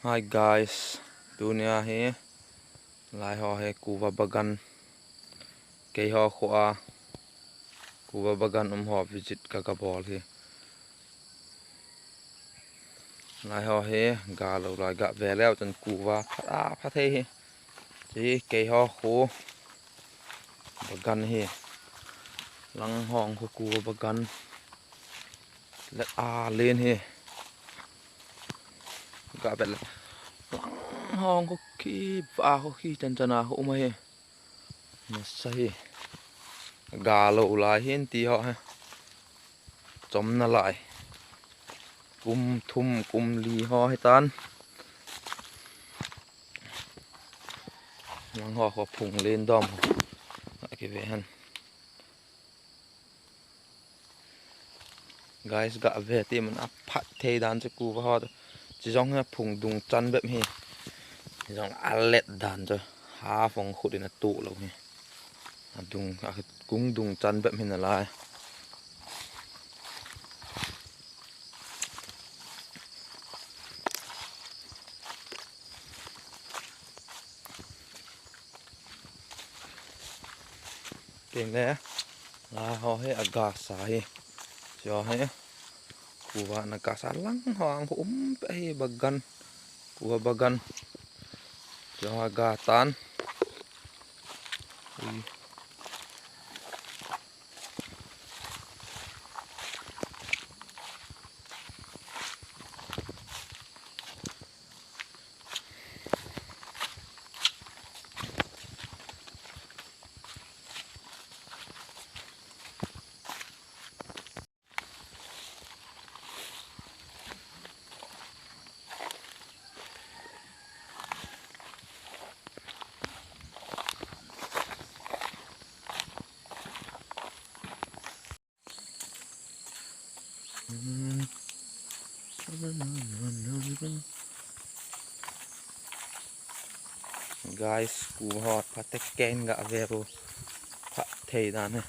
Hi guys, dunia he lai ho he kuwa bagan kei ho khoa kuwa bagan ho visit kakabol he lai ho he ga lo lai ga ve leo chan kuwa pha the he chi kei ho kho bagan he lang hong ko kuwa bagan let lên he ga ve lang hong ko ki va ko ki chan chana ho ma he ma sai ga lo lai hen ti ho he chom na lại kum li ho hay tan lang ho có phùng lên đom cái về han guys gạ về thì mình áp phát thế đàn cho cu vào chỉ giống như phùng đùng chăn bẹp hi giống alet đàn cho ha phòng khụt đến là tụ lâu hi đùng cũng đùng chăn bẹp hi là lại tiếng đấy là họ hay aga sai cho hay kuwa nagkasa lang ho ang pe bagan kuwa bagan cho agatan guys kuwa patek ken ga vero pa thei dan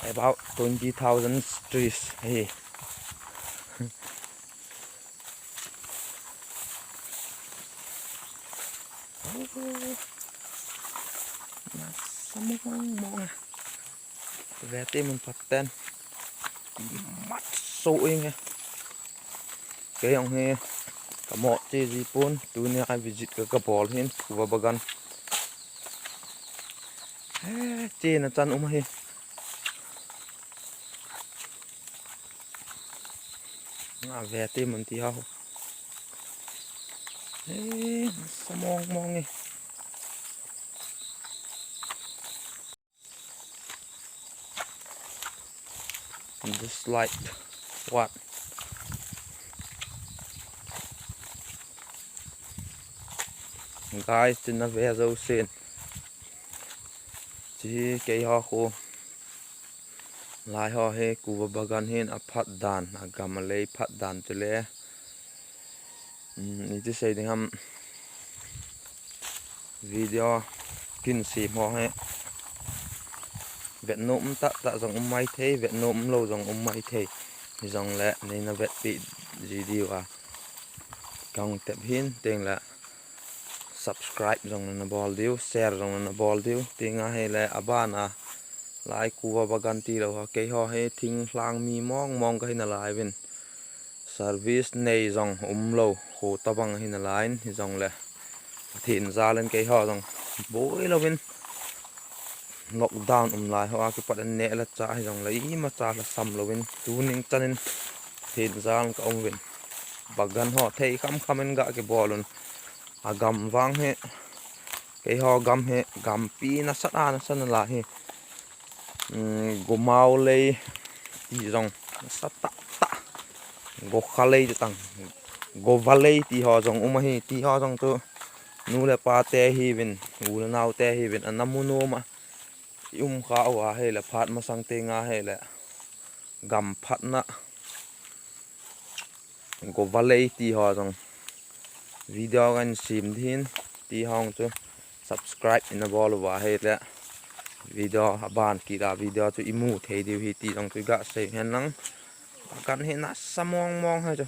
about 20,000 trees hey samong mong về tim mình phát tên mắt sôi nghe cái ông he cả mọi chơi gì pun tu này ai visit cái ball hen của bagan chơi nó chăn he về tim mình thì hao samong mong nghe just like what guys trên nó về dâu sen chỉ cái ho khô lai ho he kuwa bagan hen a phat dan agam lei phat dan chule ni ti sei ding ham video kin si mo he vet nôm ta dòng mai thế vet nôm lâu dòng mai thế dòng lẹ nên là vet bị gì đi à công tập hiến tiền là subscribe dòng là ball điêu share dòng là ball điêu tiền hay là abana lại kuwa bagan ti đâu cái ho hay thinh lang mi mong cái là lại bên service này dòng lâu hồ ta bằng hay là lại dòng là thiện ra lên cái ho dòng bối lâu bên lockdown lại hoa cái bắt nè là trái dòng lấy mà trái là sầm lâu bên tu ninh cho nên thiện ra cái ông bên bagan họ thấy khăm anh gạ cái bò luôn gầm vang he cái ho gầm he gầm pi nó sắt nó sân lại he gồm màu lây thì dòng sắt tạ gò khá lây cho tăng gò valley thì họ dòng he thì họ dòng tu nu le pa te hi vin u le nau te hi vin anamuno ma kha wa he la phat ma sang te nga he la gam phat na go valley ti ho jong video gan sim thin ti hong chu subscribe in the ball wa he la video ban ki da video chu imu thei di hi ti jong chu ga se hen nang kan he na samong mong ha chu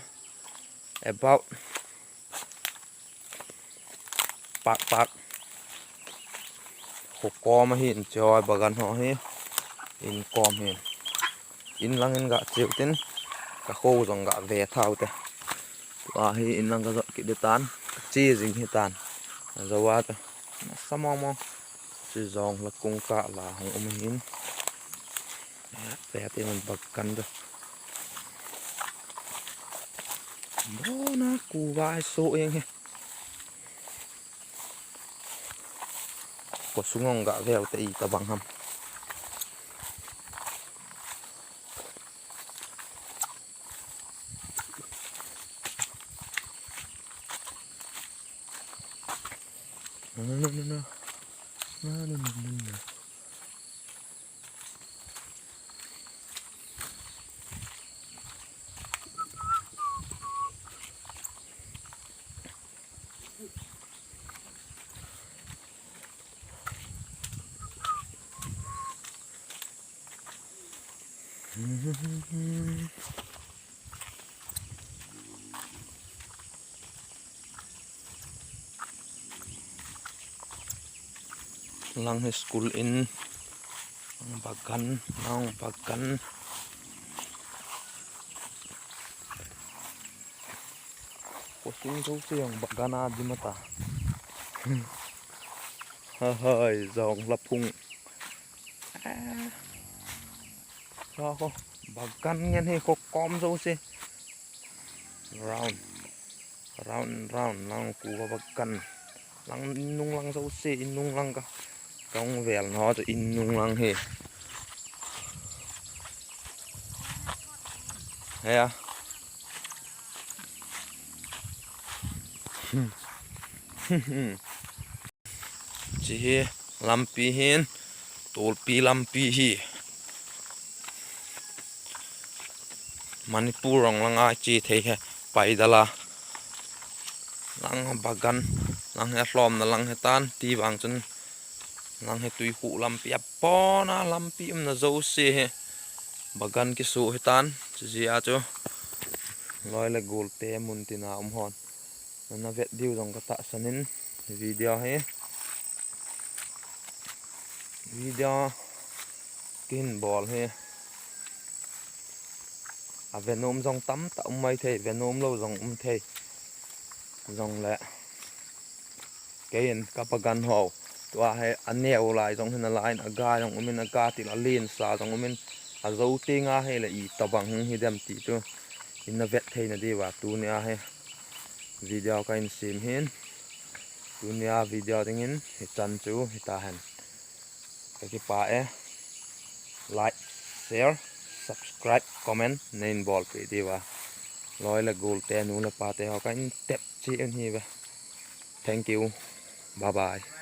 about pak hộp com hiện cho bagan họ he in com hiện in lang in gạ chiều tin cả khô dòng gạ về thao te và hi in lang cái dọn kỹ được tan chi dính hi tan rồi qua te sao mong chỉ dòng là cung cả là không ôm hin về thì mình bật cân được đó nó cù vai số yên he của súng ông gạ vèo tại ta bằng hầm lang he school in bagan nong bagan posting số siang bagan di mata hơi dòng lập hùng cho cô bagan nghe he có com dấu xe round lang cú bagan lang nung lang dấu xe in nung lang cả trong vẻ nó cho in nung lang he hay à chỉ làm pi hen tol pi làm pi hi Manipur rong lang ai chi thấy he pai dala lang bagan lang he hlom na lang he tan ti bang chân lang he tui hu lam pi po na lam pi na zo se he bagan ki su he tan chi a cho loi la gol te mun ti na hon na vet diu dong ka ta sanin video he video kin ball he à venom dòng tắm tạo mây thề venom lâu dòng thề dòng lẹ cái hiện kapagan hồ tua hay anh neo lại dòng hình là anh aga dòng mình aga thì là liên sa dòng mình à dấu tiếng à hay là ý tập bằng hi đem tí tu in vet thề là đi vào tu nia hay video cái in sim hin tu nia video tiếng in thì chân chú thì ta hành cái pa like share subscribe comment nên ball pe đi vào loi là goal te nu là pa te ho kan tep chi anh hi ba thank you bye bye